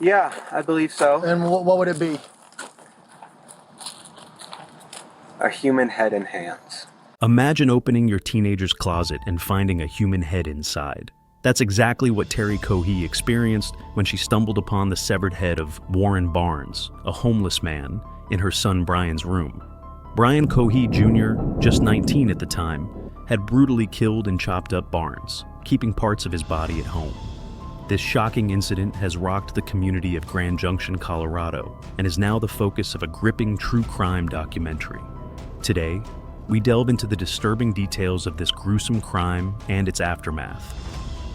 Yeah, I believe so. And what would it be? A human head and hands. Imagine opening your teenager's closet and finding a human head inside. That's exactly what Terry Cohee experienced when she stumbled upon the severed head of Warren Barnes, a homeless man, in her son Brian's room. Brian Cohee Jr., just 19 at the time, had brutally killed and chopped up Barnes, keeping parts of his body at home. This shocking incident has rocked the community of Grand Junction, Colorado, and is now the focus of a gripping true crime documentary. Today, we delve into the disturbing details of this gruesome crime and its aftermath.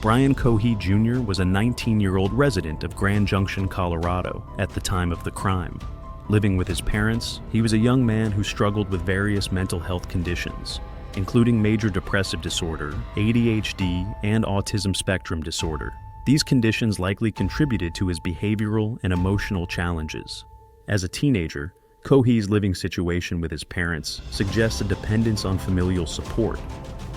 Brian Cohee Jr. was a 19-year-old resident of Grand Junction, Colorado, at the time of the crime. Living with his parents, he was a young man who struggled with various mental health conditions, including major depressive disorder, ADHD, and autism spectrum disorder. These conditions likely contributed to his behavioral and emotional challenges. As a teenager, Cohee's living situation with his parents suggests a dependence on familial support,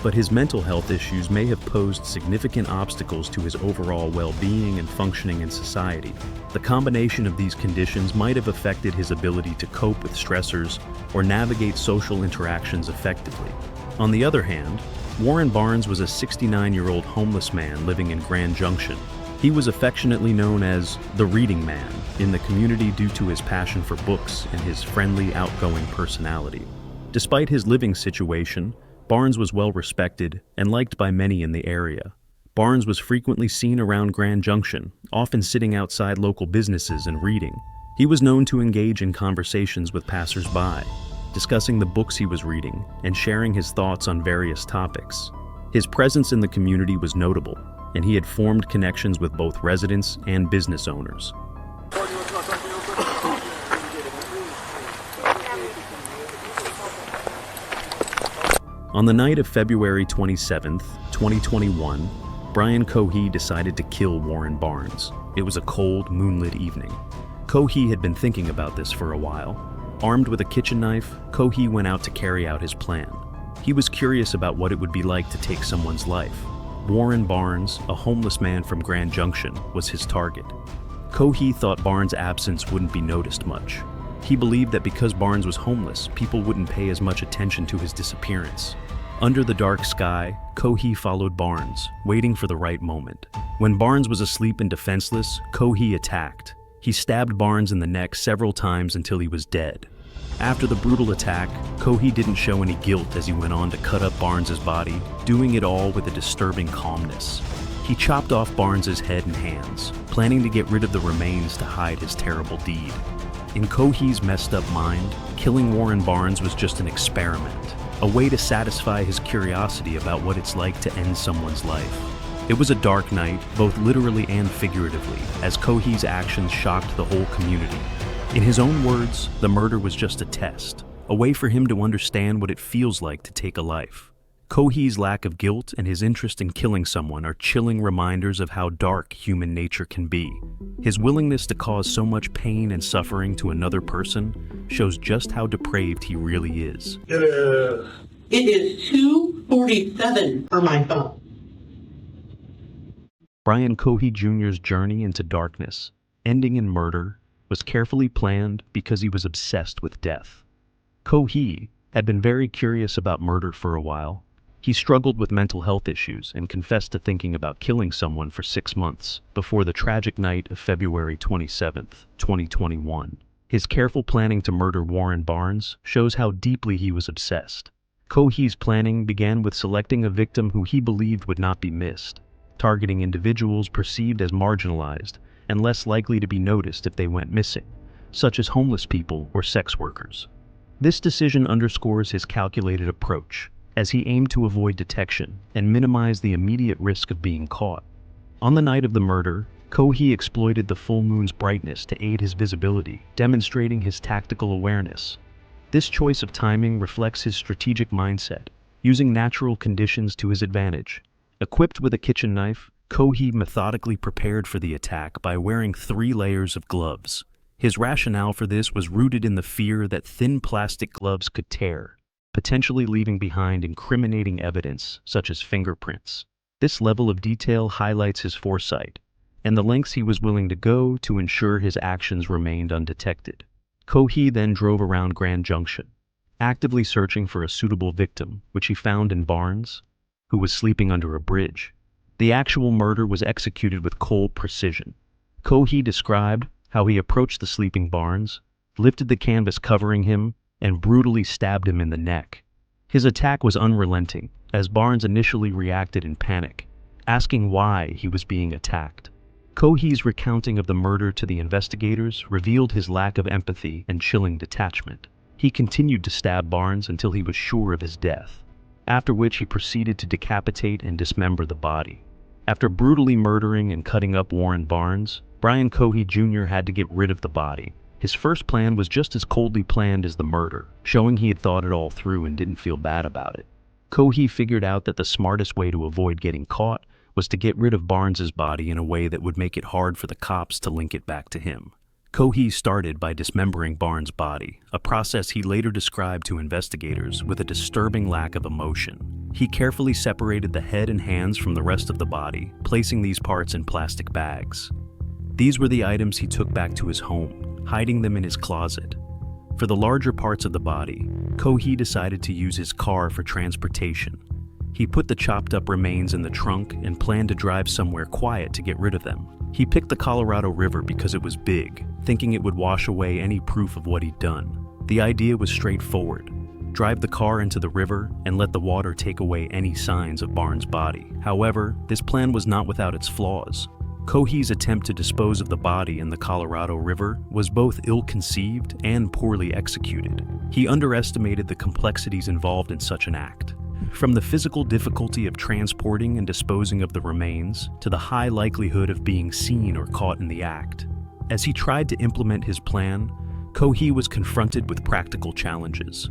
but his mental health issues may have posed significant obstacles to his overall well-being and functioning in society. The combination of these conditions might have affected his ability to cope with stressors or navigate social interactions effectively. On the other hand, Warren Barnes was a 69-year-old homeless man living in Grand Junction. He was affectionately known as the Reading Man in the community due to his passion for books and his friendly, outgoing personality. Despite his living situation, Barnes was well respected and liked by many in the area. Barnes was frequently seen around Grand Junction, often sitting outside local businesses and reading. He was known to engage in conversations with passers-by, discussing the books he was reading and sharing his thoughts on various topics. His presence in the community was notable, and he had formed connections with both residents and business owners. On the night of February 27, 2021, Brian Cohee decided to kill Warren Barnes. It was a cold, moonlit evening. Cohee had been thinking about this for a while. Armed with a kitchen knife, Cohee went out to carry out his plan. He was curious about what it would be like to take someone's life. Warren Barnes, a homeless man from Grand Junction, was his target. Cohee thought Barnes' absence wouldn't be noticed much. He believed that because Barnes was homeless, people wouldn't pay as much attention to his disappearance. Under the dark sky, Cohee followed Barnes, waiting for the right moment. When Barnes was asleep and defenseless, Cohee attacked. He stabbed Barnes in the neck several times until he was dead. After the brutal attack, Cohee didn't show any guilt as he went on to cut up Barnes's body, doing it all with a disturbing calmness. He chopped off Barnes's head and hands, planning to get rid of the remains to hide his terrible deed. In Cohee's messed up mind, killing Warren Barnes was just an experiment, a way to satisfy his curiosity about what it's like to end someone's life. It was a dark night, both literally and figuratively, as Cohee's actions shocked the whole community. In his own words, the murder was just a test, a way for him to understand what it feels like to take a life. Cohee's lack of guilt and his interest in killing someone are chilling reminders of how dark human nature can be. His willingness to cause so much pain and suffering to another person shows just how depraved he really is. It is 2:47 on my phone. Brian Cohee Jr.'s journey into darkness, ending in murder, was carefully planned because he was obsessed with death. Cohee had been very curious about murder for a while. He struggled with mental health issues and confessed to thinking about killing someone for 6 months before the tragic night of February 27, 2021. His careful planning to murder Warren Barnes shows how deeply he was obsessed. Cohee's planning began with selecting a victim who he believed would not be missed, targeting individuals perceived as marginalized and less likely to be noticed if they went missing, such as homeless people or sex workers. This decision underscores his calculated approach, as he aimed to avoid detection and minimize the immediate risk of being caught. On the night of the murder, Cohee exploited the full moon's brightness to aid his visibility, demonstrating his tactical awareness. This choice of timing reflects his strategic mindset, using natural conditions to his advantage. Equipped with a kitchen knife, Cohee methodically prepared for the attack by wearing 3 layers of gloves. His rationale for this was rooted in the fear that thin plastic gloves could tear, potentially leaving behind incriminating evidence such as fingerprints. This level of detail highlights his foresight, and the lengths he was willing to go to ensure his actions remained undetected. Cohee then drove around Grand Junction, actively searching for a suitable victim, which he found in Barnes, who was sleeping under a bridge. The actual murder was executed with cold precision. Cohee described how he approached the sleeping Barnes, lifted the canvas covering him, and brutally stabbed him in the neck. His attack was unrelenting, as Barnes initially reacted in panic, asking why he was being attacked. Cohee's recounting of the murder to the investigators revealed his lack of empathy and chilling detachment. He continued to stab Barnes until he was sure of his death, after which he proceeded to decapitate and dismember the body. After brutally murdering and cutting up Warren Barnes, Brian Cohee Jr. had to get rid of the body. His first plan was just as coldly planned as the murder, showing he had thought it all through and didn't feel bad about it. Cohee figured out that the smartest way to avoid getting caught was to get rid of Barnes's body in a way that would make it hard for the cops to link it back to him. Cohee started by dismembering Barnes' body, a process he later described to investigators with a disturbing lack of emotion. He carefully separated the head and hands from the rest of the body, placing these parts in plastic bags. These were the items he took back to his home, hiding them in his closet. For the larger parts of the body, Cohee decided to use his car for transportation. He put the chopped up remains in the trunk and planned to drive somewhere quiet to get rid of them. He picked the Colorado River because it was big, thinking it would wash away any proof of what he'd done. The idea was straightforward: drive the car into the river and let the water take away any signs of Barnes' body. However, this plan was not without its flaws. Cohee's attempt to dispose of the body in the Colorado River was both ill-conceived and poorly executed. He underestimated the complexities involved in such an act. From the physical difficulty of transporting and disposing of the remains to the high likelihood of being seen or caught in the act. As he tried to implement his plan, Cohee was confronted with practical challenges.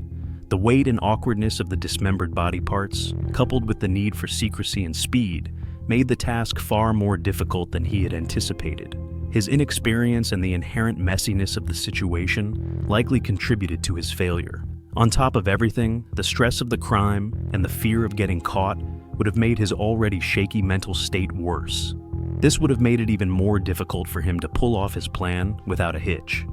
The weight and awkwardness of the dismembered body parts, coupled with the need for secrecy and speed, made the task far more difficult than he had anticipated. His inexperience and the inherent messiness of the situation likely contributed to his failure. On top of everything, the stress of the crime and the fear of getting caught would have made his already shaky mental state worse. This would have made it even more difficult for him to pull off his plan without a hitch.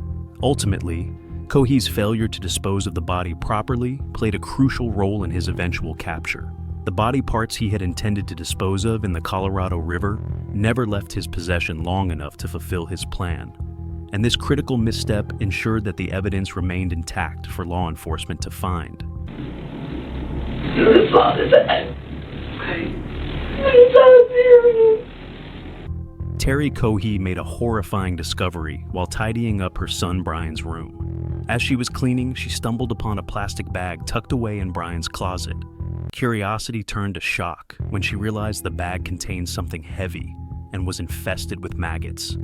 Ultimately, Cohee's failure to dispose of the body properly played a crucial role in his eventual capture. The body parts he had intended to dispose of in the Colorado River never left his possession long enough to fulfill his plan, and this critical misstep ensured that the evidence remained intact for law enforcement to find. Terry Cohee made a horrifying discovery while tidying up her son Brian's room. As she was cleaning, she stumbled upon a plastic bag tucked away in Brian's closet. Curiosity turned to shock when she realized the bag contained something heavy and was infested with maggots.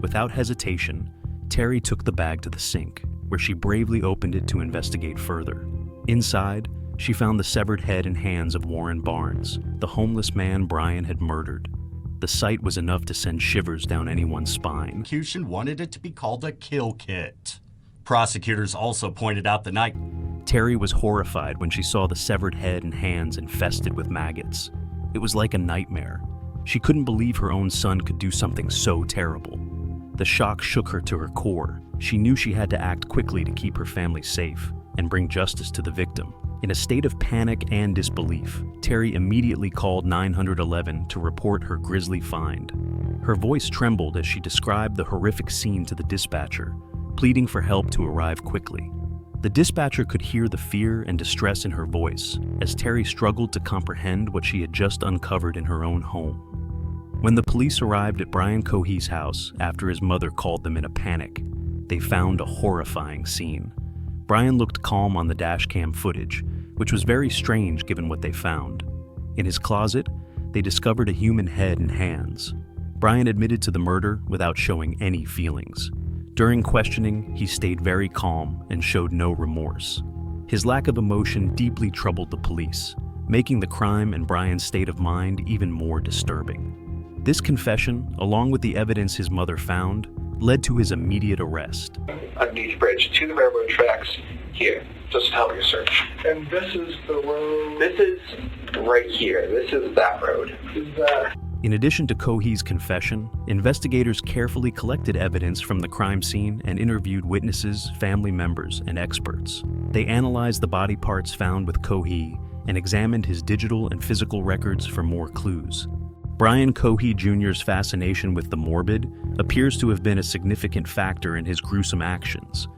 Without hesitation, Terry took the bag to the sink, where she bravely opened it to investigate further. Inside, she found the severed head and hands of Warren Barnes, the homeless man Brian had murdered. The sight was enough to send shivers down anyone's spine. Prosecution wanted it to be called a kill kit. Prosecutors also pointed out the night. Terry was horrified when she saw the severed head and hands infested with maggots. It was like a nightmare. She couldn't believe her own son could do something so terrible. The shock shook her to her core. She knew she had to act quickly to keep her family safe and bring justice to the victim. In a state of panic and disbelief, Terry immediately called 911 to report her grisly find. Her voice trembled as she described the horrific scene to the dispatcher, pleading for help to arrive quickly. The dispatcher could hear the fear and distress in her voice as Terry struggled to comprehend what she had just uncovered in her own home. When the police arrived at Brian Cohee's house after his mother called them in a panic, they found a horrifying scene. Brian looked calm on the dashcam footage, which was very strange given what they found. In his closet, they discovered a human head and hands. Brian admitted to the murder without showing any feelings. During questioning, he stayed very calm and showed no remorse. His lack of emotion deeply troubled the police, making the crime and Brian's state of mind even more disturbing. This confession, along with the evidence his mother found, led to his immediate arrest. Underneath the bridge to the railroad tracks here, just to help your search. And this is the road? This is right here. This is that road. Is that? In addition to Cohee's confession, investigators carefully collected evidence from the crime scene and interviewed witnesses, family members, and experts. They analyzed the body parts found with Cohee and examined his digital and physical records for more clues. Brian Cohee Jr.'s fascination with the morbid appears to have been a significant factor in his gruesome actions.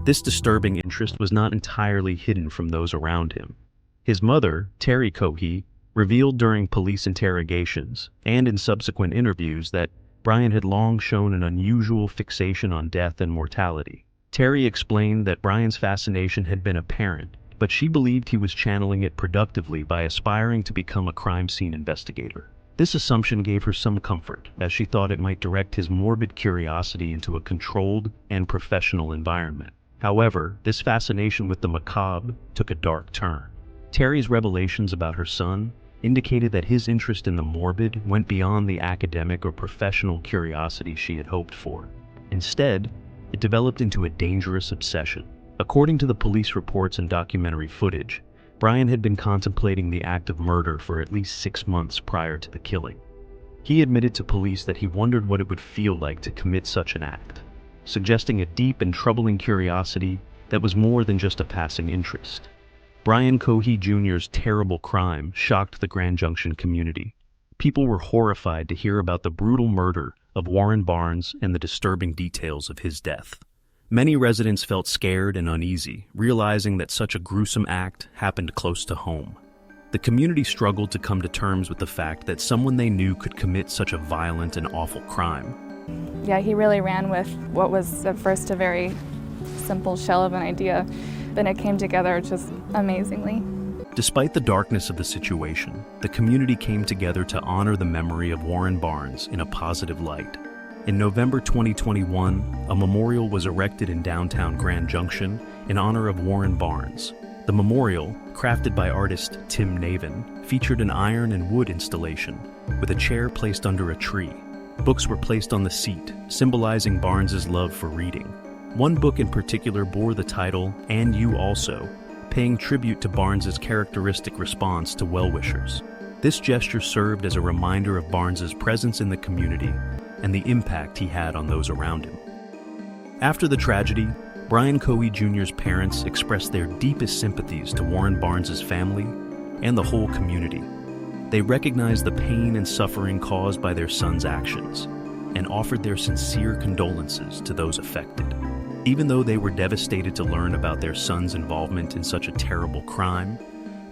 This disturbing interest was not entirely hidden from those around him. His mother, Terry Cohee, revealed during police interrogations and in subsequent interviews that Brian had long shown an unusual fixation on death and mortality. Terry explained that Brian's fascination had been apparent, but she believed he was channeling it productively by aspiring to become a crime scene investigator. This assumption gave her some comfort, as she thought it might direct his morbid curiosity into a controlled and professional environment. However, this fascination with the macabre took a dark turn. Terry's revelations about her son indicated that his interest in the morbid went beyond the academic or professional curiosity she had hoped for. Instead, it developed into a dangerous obsession. According to the police reports and documentary footage, Brian had been contemplating the act of murder for at least 6 months prior to the killing. He admitted to police that he wondered what it would feel like to commit such an act, suggesting a deep and troubling curiosity that was more than just a passing interest. Brian Cohee Jr.'s terrible crime shocked the Grand Junction community. People were horrified to hear about the brutal murder of Warren Barnes and the disturbing details of his death. Many residents felt scared and uneasy, realizing that such a gruesome act happened close to home. The community struggled to come to terms with the fact that someone they knew could commit such a violent and awful crime. Yeah, he really ran with what was at first a very simple shell of an idea, but it came together just amazingly. Despite the darkness of the situation, the community came together to honor the memory of Warren Barnes in a positive light. In November 2021, a memorial was erected in downtown Grand Junction in honor of Warren Barnes. The memorial, crafted by artist Tim Navin, featured an iron and wood installation with a chair placed under a tree. Books were placed on the seat, symbolizing Barnes's love for reading. One book in particular bore the title, "And You Also," paying tribute to Barnes's characteristic response to well-wishers. This gesture served as a reminder of Barnes's presence in the community and the impact he had on those around him. After the tragedy, Brian Cohee Jr.'s parents expressed their deepest sympathies to Warren Barnes's family and the whole community. They recognized the pain and suffering caused by their son's actions and offered their sincere condolences to those affected. Even though they were devastated to learn about their son's involvement in such a terrible crime,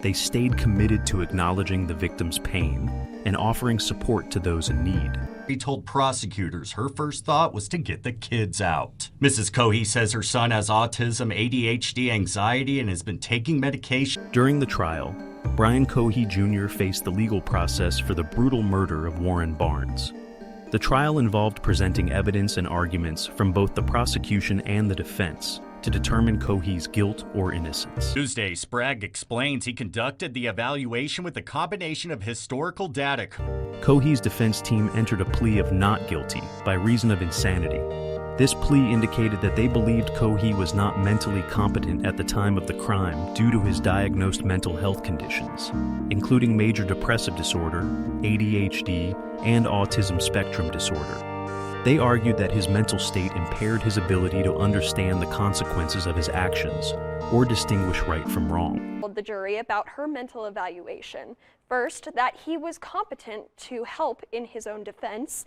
they stayed committed to acknowledging the victim's pain and offering support to those in need. He told prosecutors her first thought was to get the kids out. Mrs. Cohee says her son has autism, ADHD, anxiety, and has been taking medication. During the trial, Brian Cohee Jr. faced the legal process for the brutal murder of Warren Barnes. The trial involved presenting evidence and arguments from both the prosecution and the defense to determine Cohee's guilt or innocence. Tuesday, Sprague explains he conducted the evaluation with a combination of historical data. Cohee's defense team entered a plea of not guilty by reason of insanity. This plea indicated that they believed Cohee was not mentally competent at the time of the crime due to his diagnosed mental health conditions, including major depressive disorder, ADHD, and autism spectrum disorder. They argued that his mental state impaired his ability to understand the consequences of his actions or distinguish right from wrong. Told the jury about her mental evaluation. First, that he was competent to help in his own defense.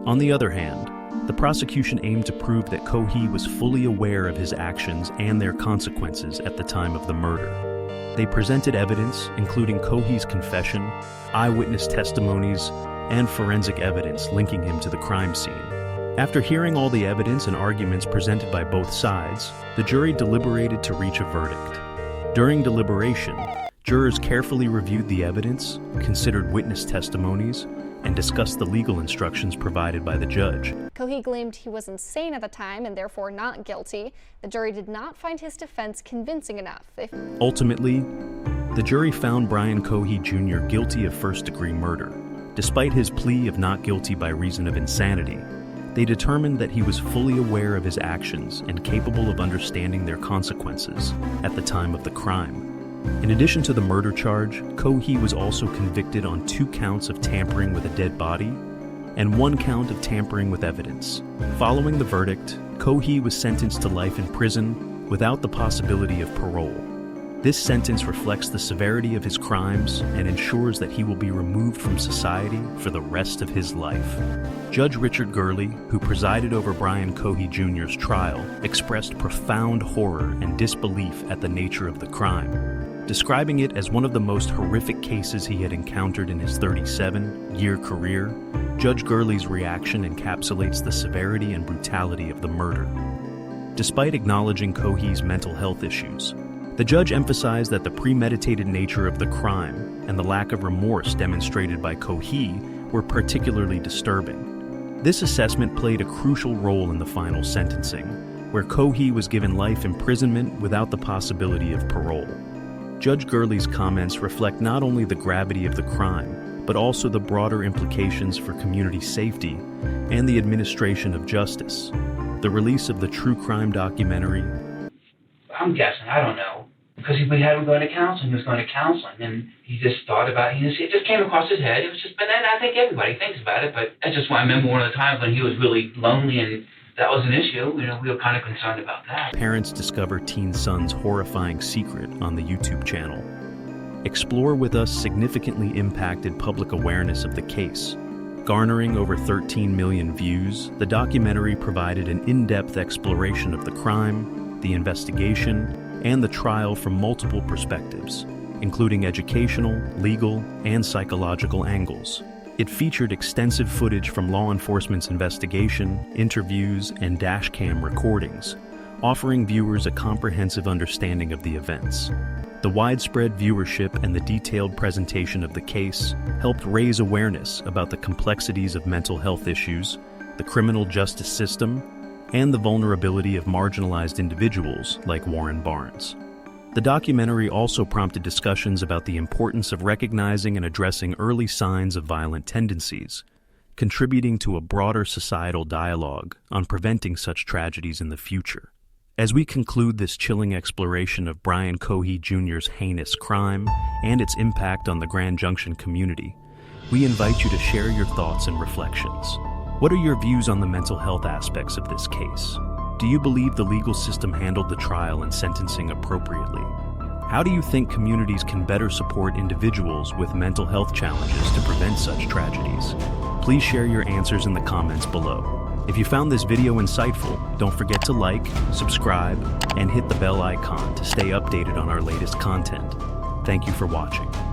On the other hand, the prosecution aimed to prove that Cohee was fully aware of his actions and their consequences at the time of the murder. They presented evidence, including Cohee's confession, eyewitness testimonies, and forensic evidence linking him to the crime scene. After hearing all the evidence and arguments presented by both sides, the jury deliberated to reach a verdict. During deliberation, jurors carefully reviewed the evidence, considered witness testimonies, and discussed the legal instructions provided by the judge. Cohee claimed he was insane at the time and therefore not guilty. The jury did not find his defense convincing enough. Ultimately, the jury found Brian Cohee Jr. guilty of first-degree murder. Despite his plea of not guilty by reason of insanity, they determined that he was fully aware of his actions and capable of understanding their consequences at the time of the crime. In addition to the murder charge, Cohee was also convicted on 2 counts of tampering with a dead body and 1 count of tampering with evidence. Following the verdict, Cohee was sentenced to life in prison without the possibility of parole. This sentence reflects the severity of his crimes and ensures that he will be removed from society for the rest of his life. Judge Richard Gurley, who presided over Brian Cohee Jr.'s trial, expressed profound horror and disbelief at the nature of the crime, describing it as one of the most horrific cases he had encountered in his 37-year career. Judge Gurley's reaction encapsulates the severity and brutality of the murder. Despite acknowledging Cohee's mental health issues, the judge emphasized that the premeditated nature of the crime and the lack of remorse demonstrated by Cohee were particularly disturbing. This assessment played a crucial role in the final sentencing, where Cohee was given life imprisonment without the possibility of parole. Judge Gurley's comments reflect not only the gravity of the crime, but also the broader implications for community safety and the administration of justice. The release of the true crime documentary, I'm guessing, I don't know, because we had him going to counseling, and he just thought about it, it just came across his head. It was just, but then I think everybody thinks about it, but that's just why I remember one of the times when he was really lonely and that was an issue, we were kind of concerned about that. Parents discover teen son's horrifying secret on the YouTube channel. Explore with us significantly impacted public awareness of the case. Garnering over 13 million views, the documentary provided an in-depth exploration of the crime, the investigation, and the trial from multiple perspectives, including educational, legal, and psychological angles. It featured extensive footage from law enforcement's investigation, interviews, and dashcam recordings, offering viewers a comprehensive understanding of the events. The widespread viewership and the detailed presentation of the case helped raise awareness about the complexities of mental health issues, the criminal justice system, and the vulnerability of marginalized individuals like Warren Barnes. The documentary also prompted discussions about the importance of recognizing and addressing early signs of violent tendencies, contributing to a broader societal dialogue on preventing such tragedies in the future. As we conclude this chilling exploration of Brian Cohee Jr.'s heinous crime and its impact on the Grand Junction community, we invite you to share your thoughts and reflections. What are your views on the mental health aspects of this case? Do you believe the legal system handled the trial and sentencing appropriately? How do you think communities can better support individuals with mental health challenges to prevent such tragedies? Please share your answers in the comments below. If you found this video insightful, don't forget to like, subscribe, and hit the bell icon to stay updated on our latest content. Thank you for watching.